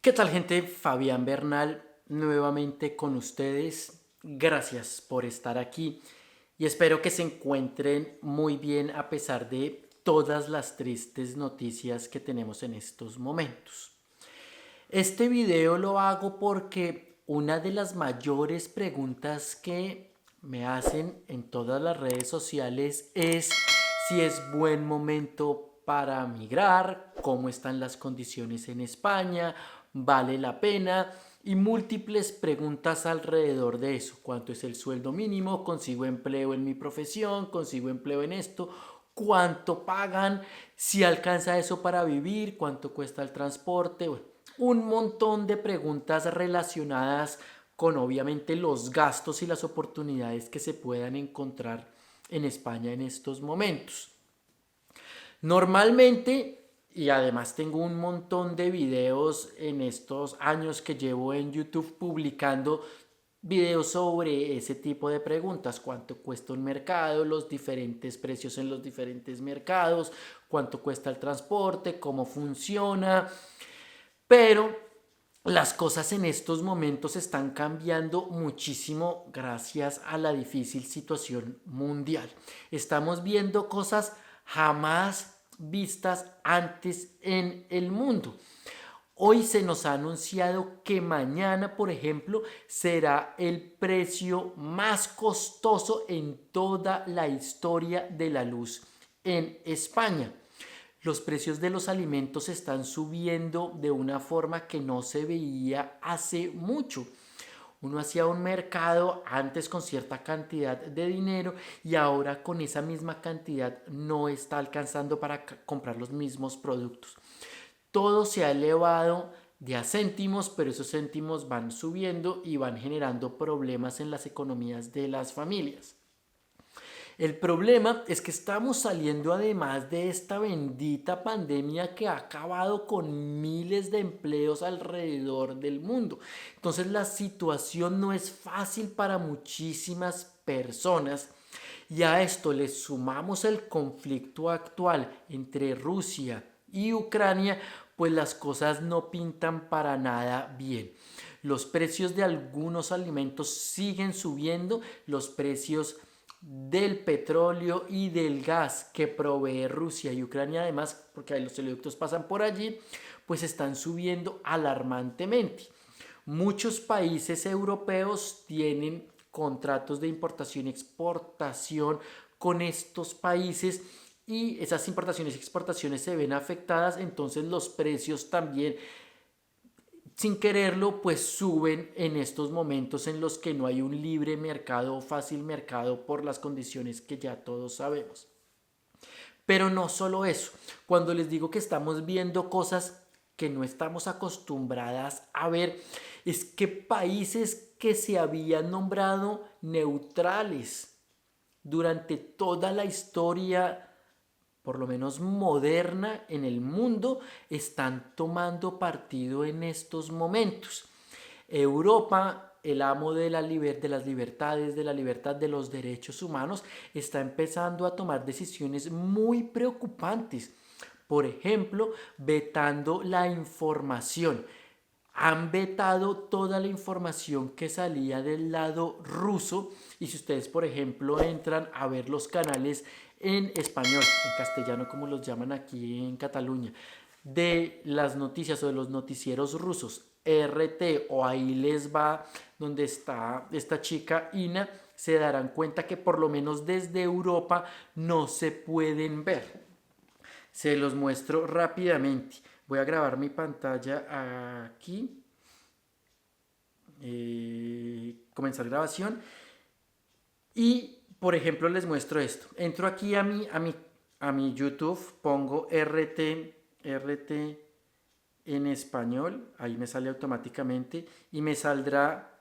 ¿Qué tal, gente? Fabián Bernal nuevamente con ustedes. Gracias por estar aquí y espero que se encuentren muy bien a pesar de todas las tristes noticias que tenemos en estos momentos. Este video lo hago porque una de las mayores preguntas que me hacen en todas las redes sociales es si es buen momento para migrar, cómo están las condiciones en España, vale la pena y múltiples preguntas alrededor de eso. ¿Cuánto es el sueldo mínimo? ¿Consigo empleo en mi profesión? ¿Consigo empleo en esto? ¿Cuánto pagan? ¿Si alcanza eso para vivir? ¿Cuánto cuesta el transporte? Bueno, un montón de preguntas relacionadas con obviamente los gastos y las oportunidades que se puedan encontrar en España en estos momentos. Normalmente, y además tengo un montón de videos en estos años que llevo en YouTube publicando videos sobre ese tipo de preguntas: cuánto cuesta un mercado, los diferentes precios en los diferentes mercados, cuánto cuesta el transporte, cómo funciona. Pero las cosas en estos momentos están cambiando muchísimo gracias a la difícil situación mundial. Estamos viendo cosas jamás vistas antes en el mundo. Hoy se nos ha anunciado que mañana, por ejemplo, será el precio más costoso en toda la historia de la luz en España. Los precios de los alimentos están subiendo de una forma que no se veía hace mucho. Uno hacía un mercado antes con cierta cantidad de dinero y ahora con esa misma cantidad no está alcanzando para comprar los mismos productos. Todo se ha elevado de a céntimos, pero esos céntimos van subiendo y van generando problemas en las economías de las familias. El problema es que estamos saliendo además de esta bendita pandemia que ha acabado con miles de empleos alrededor del mundo. Entonces la situación no es fácil para muchísimas personas. Y a esto le sumamos el conflicto actual entre Rusia y Ucrania, pues las cosas no pintan para nada bien. Los precios de algunos alimentos siguen subiendo, los precios del petróleo y del gas que provee Rusia y Ucrania, además, porque los oleoductos pasan por allí, pues están subiendo alarmantemente. Muchos países europeos tienen contratos de importación y exportación con estos países y esas importaciones y exportaciones se ven afectadas, entonces los precios también sin quererlo pues suben en estos momentos en los que no hay un libre mercado o fácil mercado por las condiciones que ya todos sabemos. Pero no solo eso, cuando les digo que estamos viendo cosas que no estamos acostumbradas a ver, es que países que se habían nombrado neutrales durante toda la historia, por lo menos moderna en el mundo, están tomando partido en estos momentos. Europa, el amo de las libertades, de la libertad, de los derechos humanos, está empezando a tomar decisiones muy preocupantes. Por ejemplo, vetando la información. Han vetado toda la información que salía del lado ruso, y si ustedes, por ejemplo, entran a ver los canales en español, en castellano como los llaman aquí en Cataluña, de las noticias o de los noticieros rusos, RT o Ahí Les Va, donde está esta chica Ina, se darán cuenta que por lo menos desde Europa no se pueden ver. Se los muestro rápidamente. Voy a grabar mi pantalla aquí. Comenzar grabación. Y, por ejemplo, les muestro esto. Entro aquí a mi YouTube, pongo RT en español, ahí me sale automáticamente y me saldrá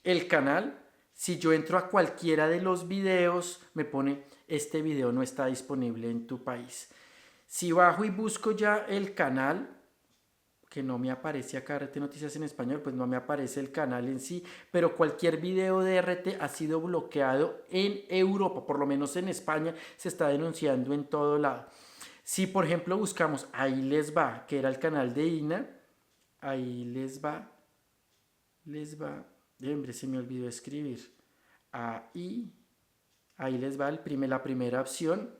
el canal. Si yo entro a cualquiera de los videos, me pone: este video no está disponible en tu país. Si bajo y busco ya el canal, que no me aparece acá RT Noticias en Español, pues no me aparece el canal en sí, pero cualquier video de RT ha sido bloqueado en Europa, por lo menos en España se está denunciando en todo lado. Si por ejemplo buscamos Ahí Les Va, que era el canal de Ina, Ahí les va, hombre, se me olvidó escribir. Ahí, ahí les va la primera opción.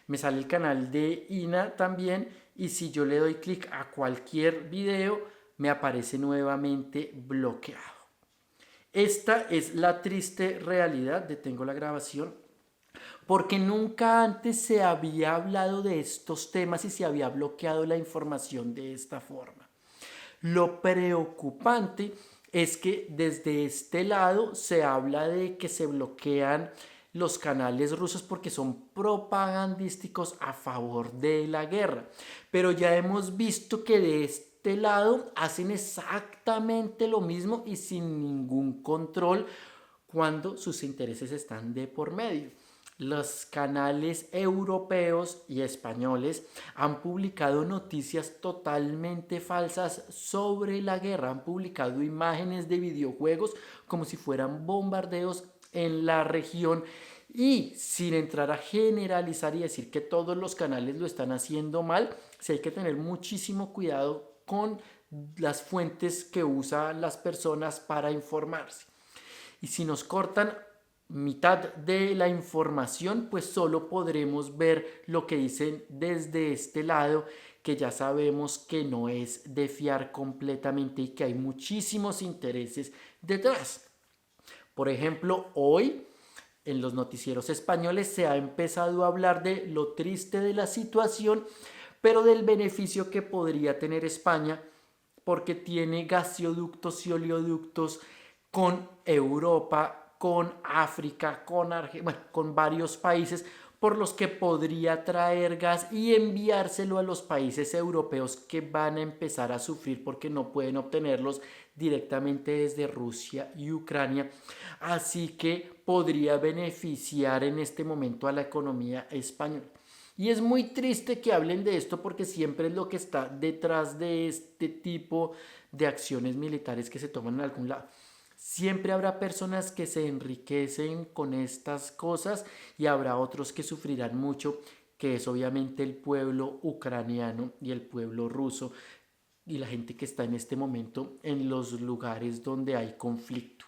Me sale el canal de INA también y si yo le doy clic a cualquier video, me aparece nuevamente bloqueado. Esta es la triste realidad, detengo la grabación, porque nunca antes se había hablado de estos temas y se había bloqueado la información de esta forma. Lo preocupante es que desde este lado se habla de que se bloquean los canales rusos porque son propagandísticos a favor de la guerra. Pero ya hemos visto que de este lado hacen exactamente lo mismo y sin ningún control cuando sus intereses están de por medio. Los canales europeos y españoles han publicado noticias totalmente falsas sobre la guerra, han publicado imágenes de videojuegos como si fueran bombardeos en la región y sin entrar a generalizar y decir que todos los canales lo están haciendo mal, sí hay que tener muchísimo cuidado con las fuentes que usan las personas para informarse. Y si nos cortan mitad de la información, pues solo podremos ver lo que dicen desde este lado, que ya sabemos que no es de fiar completamente y que hay muchísimos intereses detrás. Por ejemplo, hoy en los noticieros españoles se ha empezado a hablar de lo triste de la situación, pero del beneficio que podría tener España porque tiene gasoductos y oleoductos con Europa, con África, bueno, con varios países por los que podría traer gas y enviárselo a los países europeos que van a empezar a sufrir porque no pueden obtenerlos directamente desde Rusia y Ucrania. Así que podría beneficiar en este momento a la economía española. Y es muy triste que hablen de esto porque siempre es lo que está detrás de este tipo de acciones militares que se toman en algún lado. Siempre habrá personas que se enriquecen con estas cosas y habrá otros que sufrirán mucho, que es obviamente el pueblo ucraniano y el pueblo ruso y la gente que está en este momento en los lugares donde hay conflicto.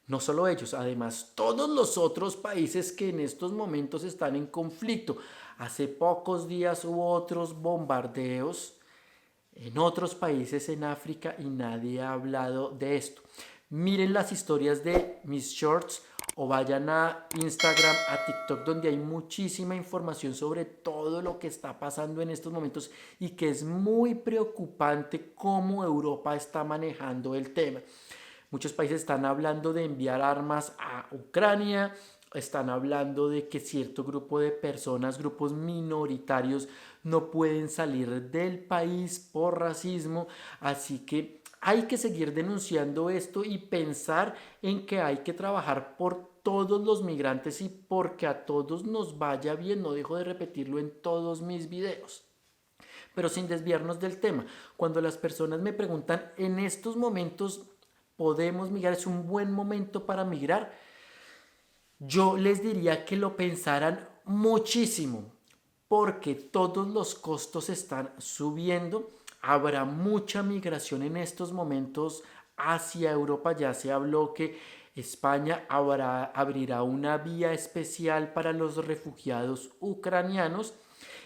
No solo ellos, además todos los otros países que en estos momentos están en conflicto. Hace pocos días hubo otros bombardeos en otros países en África y nadie ha hablado de esto. Miren las historias de mis shorts o vayan a Instagram, a TikTok, donde hay muchísima información sobre todo lo que está pasando en estos momentos y que es muy preocupante cómo Europa está manejando el tema. Muchos países están hablando de enviar armas a Ucrania, están hablando de que cierto grupo de personas, grupos minoritarios, no pueden salir del país por racismo, así que hay que seguir denunciando esto y pensar en que hay que trabajar por todos los migrantes y porque a todos nos vaya bien. No dejo de repetirlo en todos mis videos. Pero sin desviarnos del tema, cuando las personas me preguntan en estos momentos, ¿podemos migrar? ¿Es un buen momento para migrar? Yo les diría que lo pensaran muchísimo, porque todos los costos están subiendo. Habrá mucha migración en estos momentos hacia Europa. Ya se habló que España abrirá una vía especial para los refugiados ucranianos.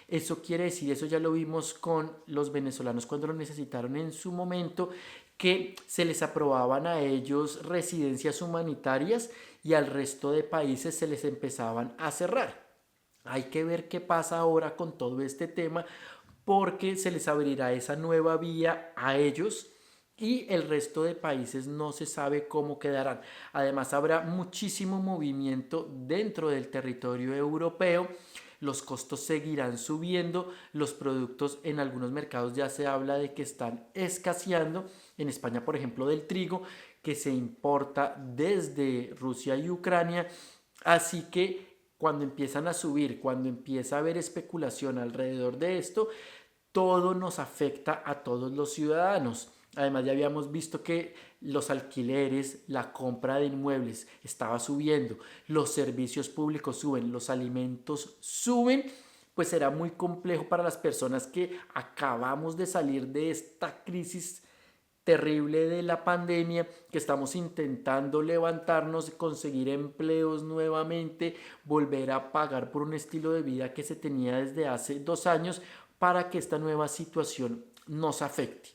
Eso quiere decir, eso ya lo vimos con los venezolanos cuando lo necesitaron en su momento, que se les aprobaban a ellos residencias humanitarias y al resto de países se les empezaban a cerrar. Hay que ver qué pasa ahora con todo este tema porque se les abrirá esa nueva vía a ellos y el resto de países no se sabe cómo quedarán. Además habrá muchísimo movimiento dentro del territorio europeo, los costos seguirán subiendo, los productos en algunos mercados ya se habla de que están escaseando, en España por ejemplo del trigo que se importa desde Rusia y Ucrania, así que cuando empiezan a subir, cuando empieza a haber especulación alrededor de esto, todo nos afecta a todos los ciudadanos. Además ya habíamos visto que los alquileres, la compra de inmuebles estaba subiendo, los servicios públicos suben, los alimentos suben, pues será muy complejo para las personas que acabamos de salir de esta crisis terrible de la pandemia, que estamos intentando levantarnos, conseguir empleos nuevamente, volver a pagar por un estilo de vida que se tenía desde hace 2 años para que esta nueva situación nos afecte.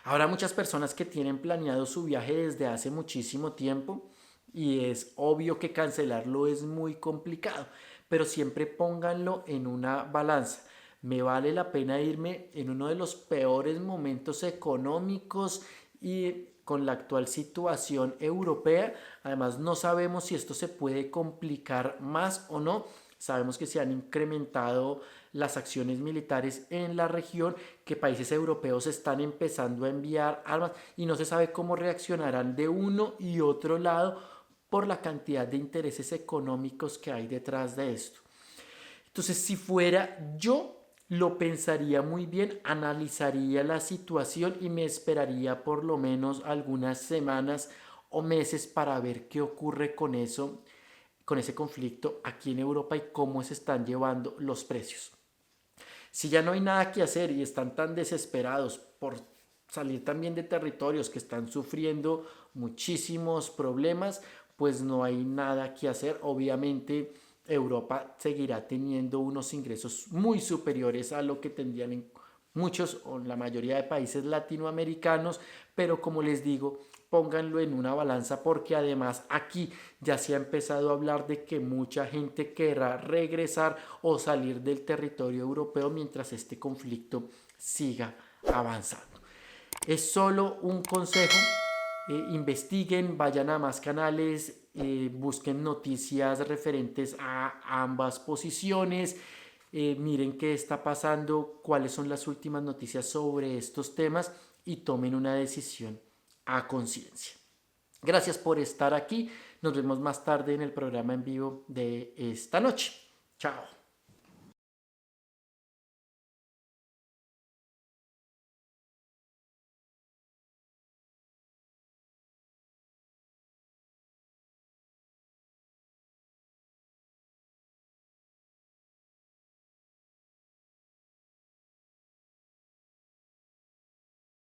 Habrá muchas personas que tienen planeado su viaje desde hace muchísimo tiempo y es obvio que cancelarlo es muy complicado, pero siempre pónganlo en una balanza. Me vale la pena irme en uno de los peores momentos económicos y con la actual situación europea. Además, no sabemos si esto se puede complicar más o no. Sabemos que se han incrementado las acciones militares en la región, que países europeos están empezando a enviar armas y no se sabe cómo reaccionarán de uno y otro lado por la cantidad de intereses económicos que hay detrás de esto. Entonces, si fuera yo, lo pensaría muy bien, analizaría la situación y me esperaría por lo menos algunas semanas o meses para ver qué ocurre con eso, con ese conflicto aquí en Europa y cómo se están llevando los precios. Si ya no hay nada que hacer y están tan desesperados por salir también de territorios que están sufriendo muchísimos problemas, pues no hay nada que hacer. Obviamente Europa seguirá teniendo unos ingresos muy superiores a lo que tendrían en muchos o la mayoría de países latinoamericanos, pero como les digo, pónganlo en una balanza porque además aquí ya se ha empezado a hablar de que mucha gente querrá regresar o salir del territorio europeo mientras este conflicto siga avanzando. Es solo un consejo, investiguen, vayan a más canales, busquen noticias referentes a ambas posiciones, miren qué está pasando, cuáles son las últimas noticias sobre estos temas y tomen una decisión a conciencia. Gracias por estar aquí. Nos vemos más tarde en el programa en vivo de esta noche. Chao.